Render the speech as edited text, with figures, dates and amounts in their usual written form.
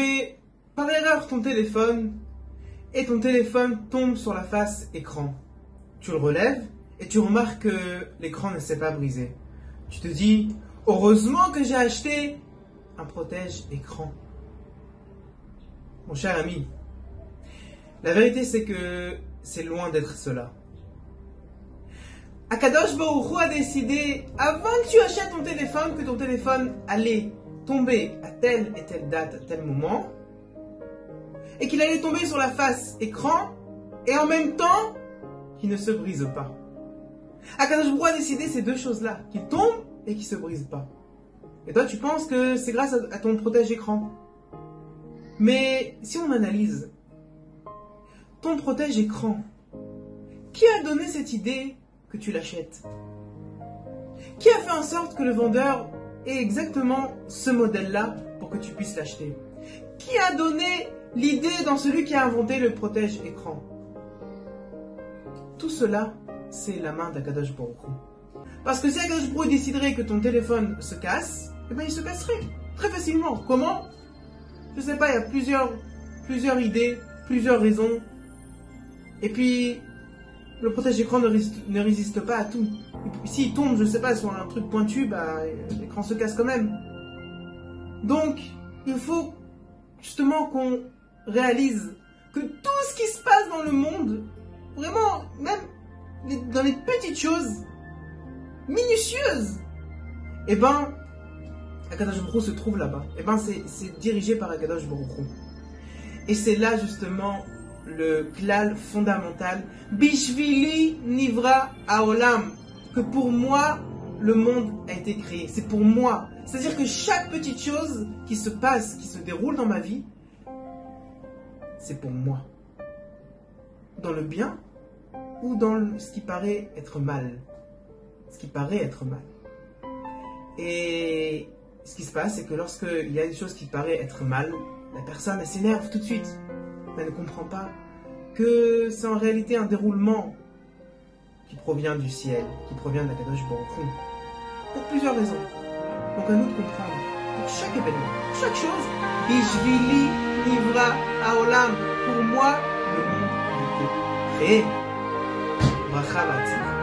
tombé par erreur ton téléphone et ton téléphone tombe sur la face écran. Tu le relèves et tu remarques que l'écran ne s'est pas brisé. Tu te dis, heureusement que j'ai acheté un protège-écran. Mon cher ami, la vérité c'est que c'est loin d'être cela. Akadosh Baruch Hu a décidé, avant que tu achètes ton téléphone, que ton téléphone allait tomber à telle et telle date, à tel moment, et qu'il allait tomber sur la face écran, et en même temps, qu'il ne se brise pas. Akadosh Baruch Hu a décidé ces deux choses-là, qu'il tombe et qu'il ne se brise pas. Et toi, tu penses que c'est grâce à ton protège-écran. Mais si on analyse, ton protège-écran, qui a donné cette idée que tu l'achètes? Qui a fait en sorte que le vendeur ait exactement ce modèle-là pour que tu puisses l'acheter? Qui a donné l'idée dans celui qui a inventé le protège-écran? Tout cela, c'est la main d'Akadosh Baruch Hu. Parce que si Akadosh Baruch Hu déciderait que ton téléphone se casse, eh bien il se casserait très facilement. Comment? Je sais pas, il y a plusieurs idées, plusieurs raisons. Et puis, le protège-écran ne résiste pas à tout. S'il tombe, je sais pas, sur un truc pointu, bah, l'écran se casse quand même. Donc, il faut justement qu'on réalise que tout ce qui se passe dans le monde, vraiment, même dans les petites choses, minutieuses, eh ben, Akadosh Baruch Hu se trouve là-bas. Eh ben, c'est dirigé par Akadosh Baruch Hu. Et c'est là justement le klal fondamental, Bishvili Nivra Haolam, que pour moi, le monde a été créé. C'est pour moi. C'est-à-dire que chaque petite chose qui se passe, qui se déroule dans ma vie, c'est pour moi. Dans le bien ou dans ce qui paraît être mal. Ce qui paraît être mal. Et ce qui se passe, c'est que lorsqu'il y a une chose qui paraît être mal, la personne, elle s'énerve tout de suite. Elle ne comprend pas que c'est en réalité un déroulement qui provient du ciel, qui provient d'Akadosh Baruch Hu. Pour plusieurs raisons. Donc à nous de comprendre, pour chaque événement, pour chaque chose, Bishvili Nivra Haolam, pour moi, le monde a été créé. Bracha Batzilach.